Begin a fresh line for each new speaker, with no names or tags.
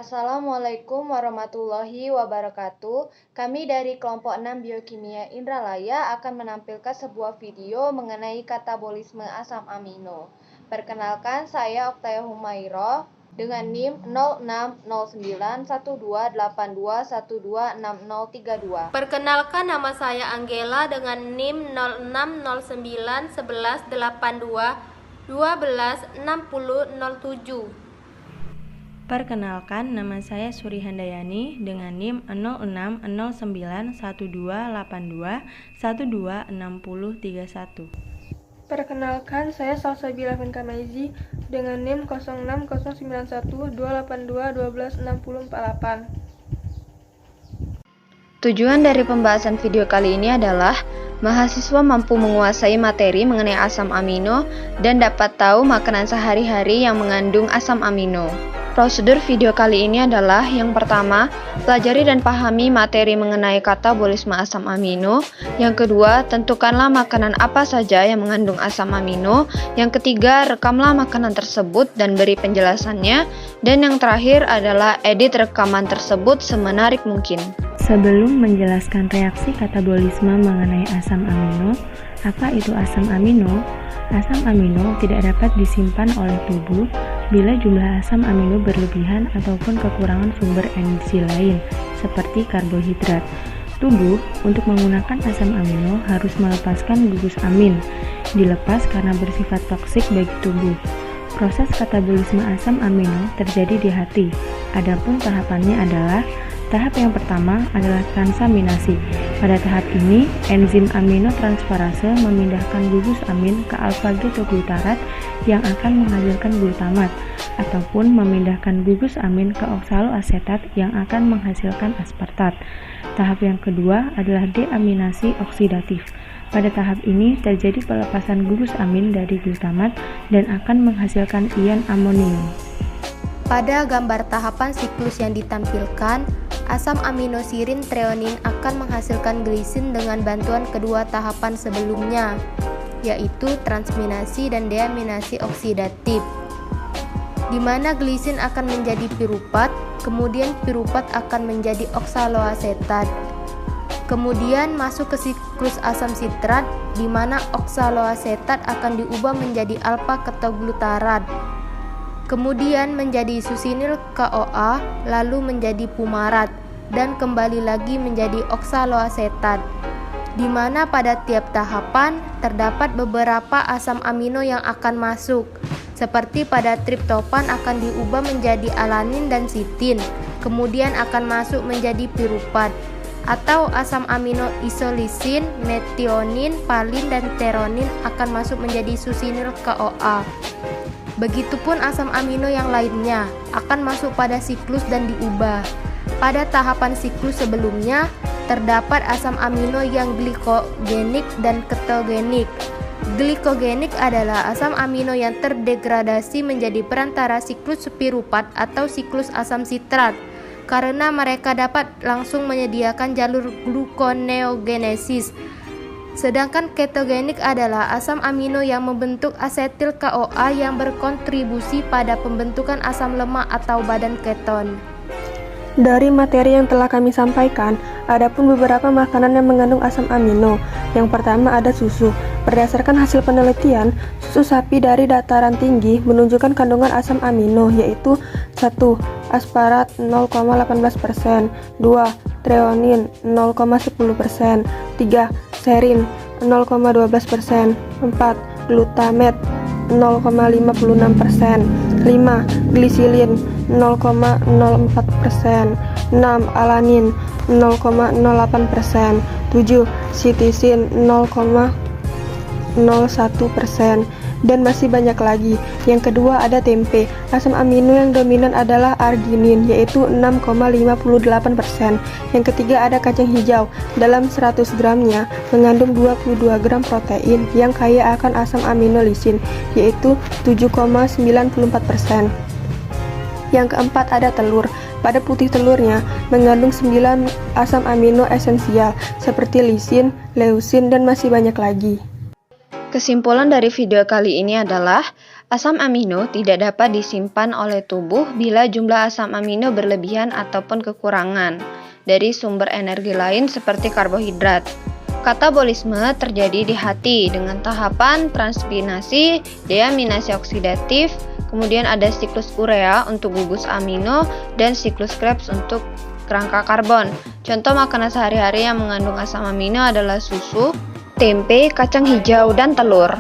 Assalamualaikum warahmatullahi wabarakatuh. Kami dari kelompok 6 Biokimia Indralaya akan menampilkan sebuah video mengenai katabolisme asam amino. Perkenalkan, saya Oktaya Humairah dengan NIM 06091282126032.
Perkenalkan, nama saya Anggela dengan NIM 06091182126007.
Perkenalkan, nama saya Suri Handayani dengan NIM 06091282126031.
Perkenalkan, saya Salsabila Finka Maizi dengan NIM 06091282126048.
Tujuan dari pembahasan video kali ini adalah mahasiswa mampu menguasai materi mengenai asam amino dan dapat tahu makanan sehari-hari yang mengandung asam amino. Prosedur video kali ini adalah: yang pertama, pelajari dan pahami materi mengenai katabolisme asam amino. Yang kedua, tentukanlah makanan apa saja yang mengandung asam amino. Yang ketiga, rekamlah makanan tersebut dan beri penjelasannya. Dan yang terakhir adalah edit rekaman tersebut semenarik mungkin.
Sebelum menjelaskan reaksi katabolisme mengenai asam amino, apa itu asam amino? Asam amino tidak dapat disimpan oleh tubuh bila jumlah asam amino berlebihan ataupun kekurangan sumber energi lain, seperti karbohidrat. Tubuh untuk menggunakan asam amino harus melepaskan gugus amin. Dilepas karena bersifat toksik bagi tubuh. Proses katabolisme asam amino terjadi di hati. Adapun tahapannya adalah: tahap yang pertama adalah transaminasi. Pada tahap ini, enzim aminotransferase memindahkan gugus amin ke alfa-getoglutarat yang akan menghasilkan glutamat, ataupun memindahkan gugus amin ke oksaloasetat yang akan menghasilkan aspartat. Tahap yang kedua adalah deaminasi oksidatif. Pada tahap ini terjadi pelepasan gugus amin dari glutamat dan akan menghasilkan ion amonium.
Pada gambar tahapan siklus yang ditampilkan, asam aminosirin treonin akan menghasilkan glisin dengan bantuan kedua tahapan sebelumnya, yaitu transminasi dan deaminasi oksidatif, di mana glisin akan menjadi piruvat, kemudian piruvat akan menjadi oksaloasetat. Kemudian masuk ke siklus asam sitrat, di mana oksaloasetat akan diubah menjadi alfa-ketoglutarat, kemudian menjadi susinil CoA, lalu menjadi fumarat, dan kembali lagi menjadi oksaloasetat, di mana pada tiap tahapan terdapat beberapa asam amino yang akan masuk, seperti pada triptofan akan diubah menjadi alanin dan sitin, kemudian akan masuk menjadi piruvat, atau asam amino isolisin, metionin, valin, dan theronin akan masuk menjadi susinil CoA. Begitupun asam amino yang lainnya akan masuk pada siklus dan diubah. Pada tahapan siklus sebelumnya, terdapat asam amino yang glikogenik dan ketogenik. Glikogenik adalah asam amino yang terdegradasi menjadi perantara siklus piruvat atau siklus asam sitrat, karena mereka dapat langsung menyediakan jalur gluconeogenesis. Sedangkan ketogenik adalah asam amino yang membentuk asetil CoA yang berkontribusi pada pembentukan asam lemak atau badan keton.
Dari materi yang telah kami sampaikan, ada pun beberapa makanan yang mengandung asam amino. Yang pertama ada susu. Berdasarkan hasil penelitian, susu sapi dari dataran tinggi menunjukkan kandungan asam amino, yaitu 1. Asparat 0,18%, 2. Treonin 0,10%, 3. Serin 0,12%, 4. Glutamat 0,56%, 5. Glisilin 0,04%, 6. Alanin 0,08%, 7. Sitisin 0,01%, dan masih banyak lagi. Yang kedua ada tempe. Asam amino yang dominan adalah arginin, yaitu 6,58%. Yang ketiga ada kacang hijau. Dalam 100 gramnya mengandung 22 gram protein yang kaya akan asam amino lisin, yaitu 7,94%. Yang keempat ada telur. Pada putih telurnya mengandung 9 asam amino esensial seperti lisin, leusin, dan masih banyak lagi.
Kesimpulan dari video kali ini adalah asam amino tidak dapat disimpan oleh tubuh bila jumlah asam amino berlebihan ataupun kekurangan dari sumber energi lain seperti karbohidrat. Katabolisme terjadi di hati dengan tahapan transpinasi, deaminasi oksidatif, kemudian ada siklus urea untuk gugus amino, dan siklus Krebs untuk kerangka karbon. Contoh makanan sehari-hari yang mengandung asam amino adalah susu, tempe, kacang hijau, dan telur.